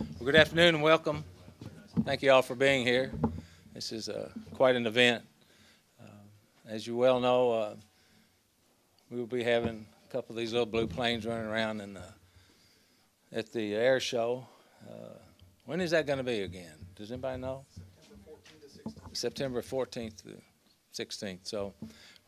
Well, good afternoon and welcome. Thank you all for being here. This is quite an event. As you well know, we will be having a couple of these little blue planes running around at the air show. When is that going to be again? Does anybody know? September 14th to 16th. So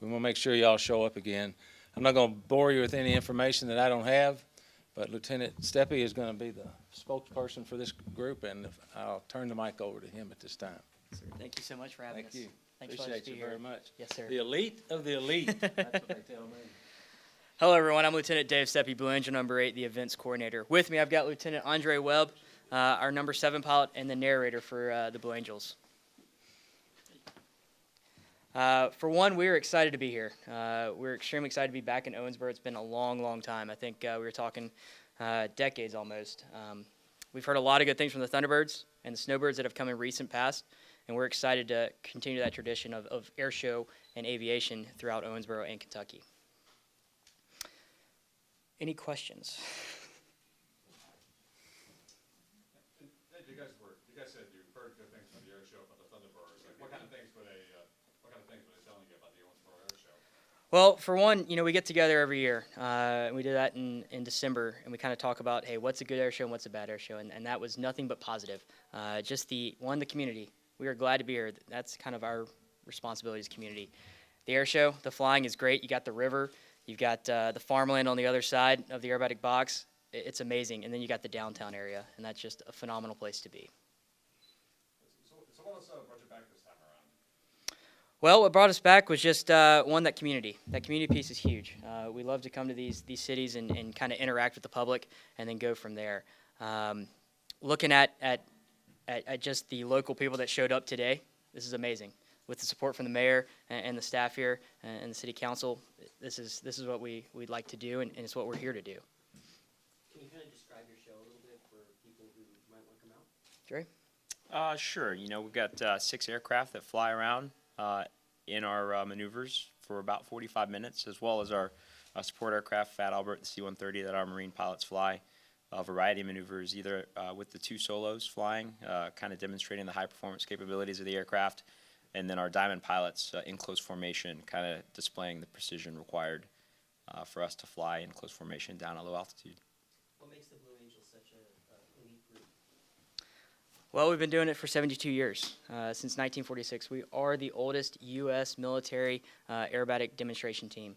we want to make sure y'all show up again. I'm not going to bore you with any information that I don't have, but Lieutenant Steppe is going to be the spokesperson for this group, and I'll turn the mic over to him at this time. Sir, thank you so much for having us. Thank you. Thanks Appreciate you very much. Yes, sir. The elite of the elite. That's what they tell me. Hello, everyone. I'm Lieutenant Dave Steppe, Blue Angel number 8, the events coordinator. With me, I've got Lieutenant Webb, our number 7 pilot and the narrator for the Blue Angels. For one, we're excited to be here. We're extremely excited to be back in Owensboro. It's been a long, long time. I think we were talking decades almost. We've heard a lot of good things from the Thunderbirds and the Snowbirds that have come in recent past, and we're excited to continue that tradition of air show and aviation throughout Owensboro and Kentucky. Any questions? You guys said you've heard good things from the air show about the Thunderbirds. Like, what kind of things were they telling you about the Owensboro Air Show? Well, for one, we get together every year. We did that in December, and we kind of talk about, hey, what's a good air show and what's a bad air show, and that was nothing but positive. Just the community. We are glad to be here. That's kind of our responsibility as community. The air show, the flying is great. You got the river. You've got the farmland on the other side of the aerobatic box. It's amazing. And then you got the downtown area, and that's just a phenomenal place to be. So what else brought you back this time around? Well, what brought us back was just, one, that community. That community piece is huge. We love to come to these cities and kind of interact with the public and then go from there. Looking at just the local people that showed up today, this is amazing. With the support from the mayor and the staff here and the city council, this is what we'd like to do, and it's what we're here to do. Can you kind of describe your show a little bit for people who might want to come out? Dre? Sure. We've got 6 aircraft that fly around in our maneuvers for about 45 minutes, as well as our support aircraft, Fat Albert, the C-130, that our Marine pilots fly. A variety of maneuvers, either with the 2 solos flying, kind of demonstrating the high-performance capabilities of the aircraft, and then our Diamond pilots in close formation, kind of displaying the precision required for us to fly in close formation down at low altitude. What makes the Blue Angels such an elite group? Well, we've been doing it for 72 years, since 1946. We are the oldest U.S. military aerobatic demonstration team.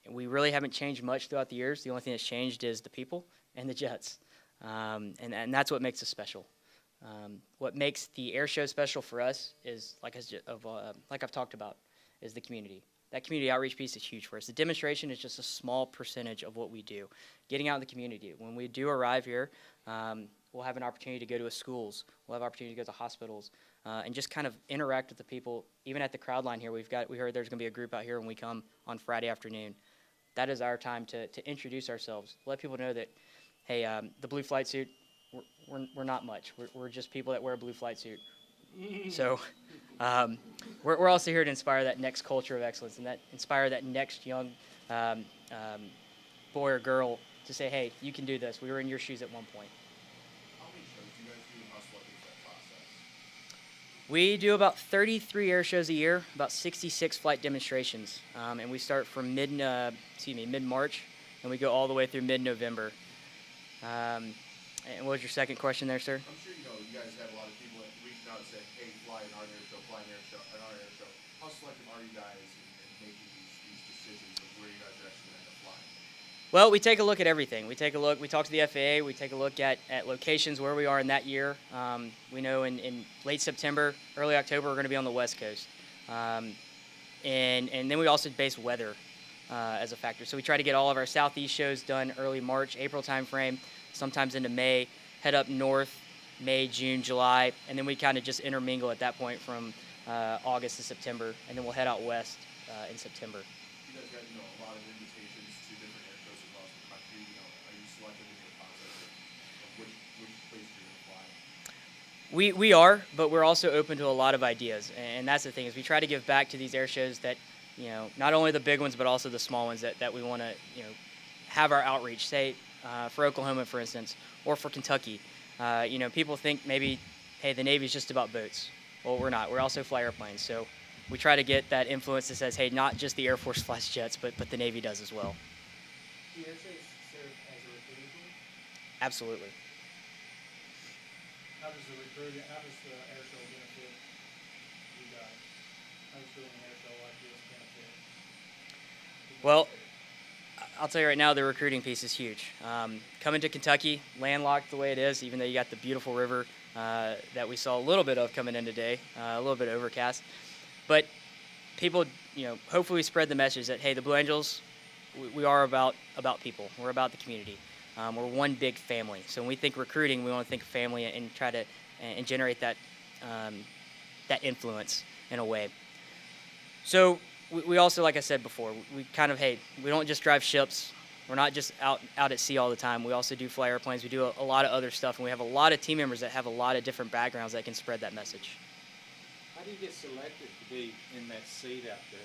We really haven't changed much throughout the years. The only thing that's changed is the people and the jets, and that's what makes us special. What makes the air show special for us is, like I've talked about, is the community. That community outreach piece is huge for us. The demonstration is just a small percentage of what we do. Getting out in the community. When we do arrive here, we'll have an opportunity to go to schools. We'll have opportunity to go to hospitals, and just kind of interact with the people. Even at the crowd line here, we heard there's going to be a group out here when we come on Friday afternoon. That is our time to introduce ourselves. Let people know that, hey, the blue flight suit, we're not much. We're just people that wear a blue flight suit. So we're also here to inspire that next culture of excellence and that inspire that next young boy or girl to say, hey, you can do this. We were in your shoes at one point. How many shows do you guys do, and how selective is that process? We do about 33 air shows a year, about 66 flight demonstrations, and we start from mid-March, and we go all the way through mid-November. And what was your second question there, sir? I'm sure you guys have a lot of people that reach out and say, hey, fly in our air show, fly in our air show. How selective are you guys in making these decisions of where you guys are actually going to end up flying? Well, we take a look at everything. We talk to the FAA, we take a look at locations where we are in that year. We know in late September, early October, we're going to be on the West Coast. And then we also base weather as a factor. So we try to get all of our Southeast shows done early March, April timeframe, sometimes into May, head up north, May, June, July, and then we kind of just intermingle at that point from August to September, and then we'll head out west in September. You guys got a lot of invitations to different air shows across the country. Are you selective in your process of which place you're going to fly? We are, but we're also open to a lot of ideas, and that's the thing is we try to give back to these air shows that, not only the big ones but also the small ones that we want to, have our outreach. Say for Oklahoma, for instance, or for Kentucky, People think maybe, hey, the Navy's just about boats. Well, we're not. We're also fly airplanes. So we try to get that influence that says, hey, not just the Air Force flies jets, but the Navy does as well. Do air shows serve as a recruiting tool? Absolutely. How does the air show benefit you guys? How does doing an air show like this benefit? Well, I'll tell you right now, the recruiting piece is huge. Coming to Kentucky, landlocked the way it is, even though you got the beautiful river that we saw a little bit of coming in today, a little bit overcast. But people, hopefully spread the message that, hey, the Blue Angels, we are about people. We're about the community. We're one big family. So when we think recruiting, we want to think family and try to and generate that influence in a way. So we also, like I said before, we kind of, hey, we don't just drive ships. We're not just out at sea all the time. We also do fly airplanes. We do a lot of other stuff, and we have a lot of team members that have a lot of different backgrounds that can spread that message. How do you get selected to be in that seat out there?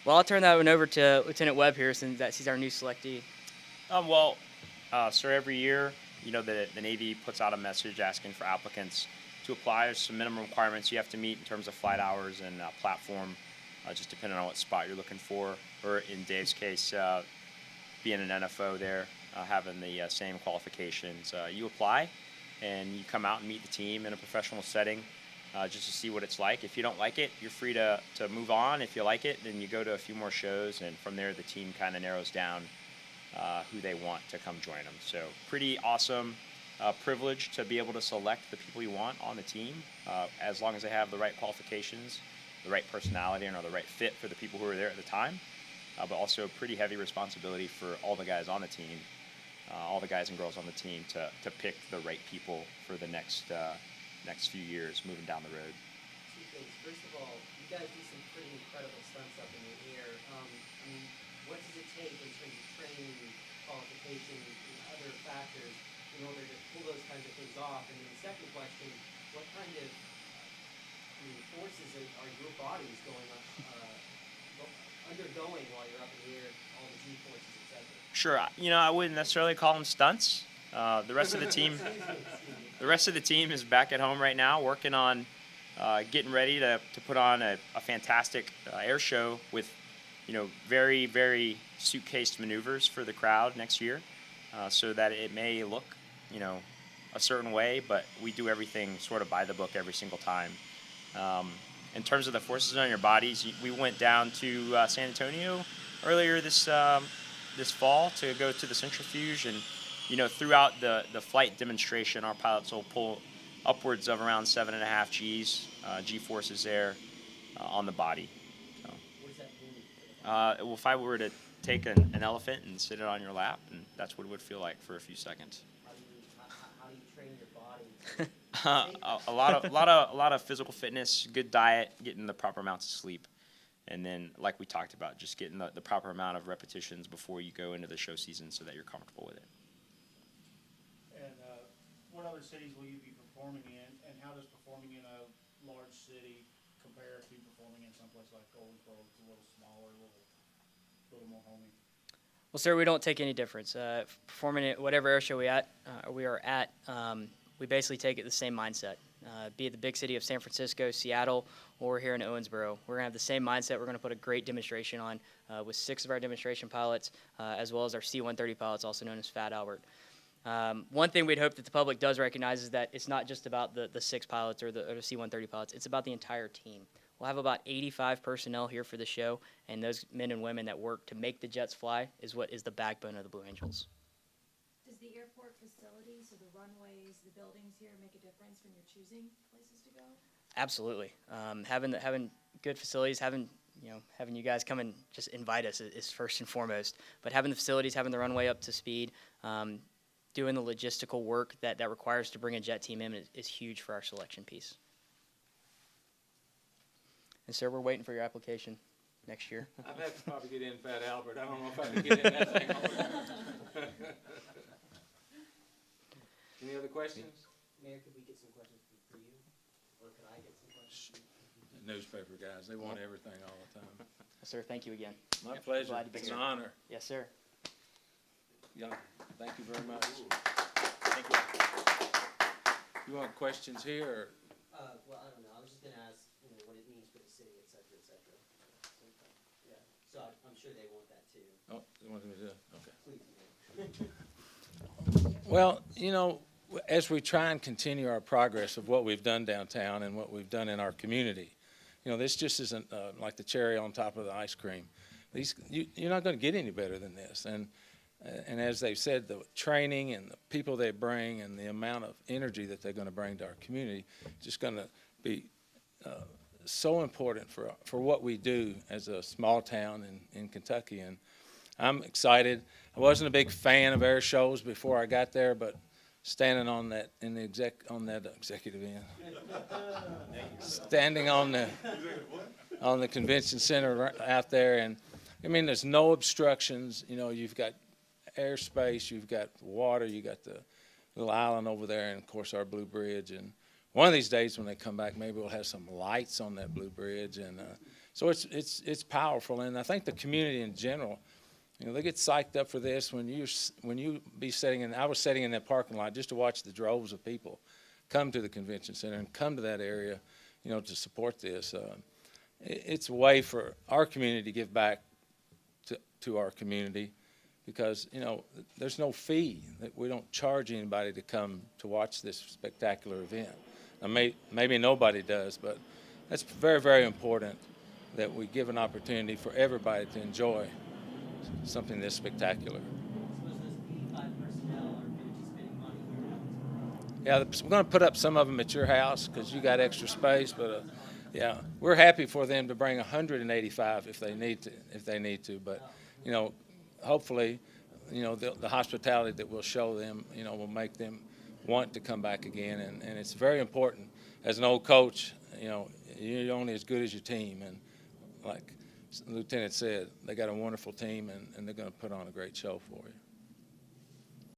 Well, I'll turn that one over to Lieutenant Webb here, since he's our new selectee. Sir, every year, the Navy puts out a message asking for applicants to apply. There's some minimum requirements you have to meet in terms of flight hours and platform, just depending on what spot you're looking for. Or in Dave's case, being an NFO there, having the same qualifications. You apply, and you come out and meet the team in a professional setting just to see what it's like. If you don't like it, you're free to move on. If you like it, then you go to a few more shows, and from there the team kind of narrows down who they want to come join them. So pretty awesome privilege to be able to select the people you want on the team, as long as they have the right qualifications, the right personality, and are the right fit for the people who are there at the time. But also pretty heavy responsibility for all the guys on the team, all the guys and girls on the team to pick the right people for the next few years moving down the road. Two things. First of all, you guys do some pretty incredible stunts up in the air. What does it take in terms of training, qualifications, and other factors in order to pull those kinds of things off? And then the second question, what kind of forces are your bodies undergoing while you're up in the air, all the G forces, etc.? Sure, I wouldn't necessarily call them stunts. The rest of the team is back at home right now, working on getting ready to put on a fantastic air show with, very, very suitcased maneuvers for the crowd next year, so that it may look, a certain way, but we do everything sort of by the book every single time. In terms of the forces on your bodies, we went down to San Antonio earlier this fall to go to the centrifuge, and throughout the flight demonstration, our pilots will pull upwards of around 7.5 Gs, G-forces there on the body. So, What does that mean? well, if I were to take an elephant and sit it on your lap, and that's what it would feel like for a few seconds. How do you train your body? A lot of physical fitness, good diet, getting the proper amounts of sleep, and then, like we talked about, just getting the proper amount of repetitions before you go into the show season so that you're comfortable with it. And what other cities will you be performing in, and how does performing in a large city compare to performing in someplace like Owensboro? It's a little smaller, a little more homey. Well, sir, we don't take any difference. Performing at whatever air show we are at, we basically take it the same mindset. Be it the big city of San Francisco, Seattle, or here in Owensboro, we're going to have the same mindset. We're going to put a great demonstration on with 6 of our demonstration pilots, as well as our C-130 pilots, also known as Fat Albert. One thing we'd hope that the public does recognize is that it's not just about the 6 pilots or the C-130 pilots. It's about the entire team. We'll have about 85 personnel here for the show, and those men and women that work to make the jets fly is what is the backbone of the Blue Angels. Does the airport facilities or the runways, the buildings here make a difference when you're choosing places to go? Absolutely. Having good facilities, having you guys come and just invite us is first and foremost. But having the facilities, having the runway up to speed, doing the logistical work that requires to bring a jet team in is huge for our selection piece. And sir, we're waiting for your application next year. I'd have to probably get in Fat Albert. I don't know if I can get in that thing. Any other questions? Mayor, could we get some questions for you? Or could I get some questions? Newspaper guys, they want everything all the time. Sir, thank you again. My pleasure. Glad to be It's here. an honor. Yes, sir. Yeah, thank you very much. Thank you. You want questions here, or? Well, I don't know, I was just gonna ask, what it means for the city, et cetera, et cetera. Yeah, so I'm sure they want that too. Oh, you want me to do it? Okay. Please, Well, as we try and continue our progress of what we've done downtown and what we've done in our community, this just isn't like the cherry on top of the ice cream. You're not going to get any better than this. And as they've said, the training and the people they bring and the amount of energy that they're going to bring to our community is just going to be so important for what we do as a small town in Kentucky. And I'm excited. I wasn't a big fan of air shows before I got there, but standing on that executive end, standing on the convention center out there, and I mean, there's no obstructions. You've got airspace, you've got water, you got the little island over there, and of course our Blue Bridge. And one of these days when they come back, maybe we'll have some lights on that Blue Bridge, and so it's powerful. And I think the community in general, they get psyched up for this. When you be I was sitting in that parking lot just to watch the droves of people come to the convention center and come to that area, to support this. It's a way for our community to give back to our community, because there's no fee. We don't charge anybody to come to watch this spectacular event. Maybe nobody does, but that's very, very important that we give an opportunity for everybody to enjoy something this spectacular. was those 85 personnel are going to be spending money here? Yeah, we're going to put up some of them at your house because you got extra space, but yeah, we're happy for them to bring 185 if they need to. But hopefully, the hospitality that we'll show them, will make them want to come back again. And it's very important. As an old coach, you're only as good as your team. And like the lieutenant said, they got a wonderful team, and they're going to put on a great show for you.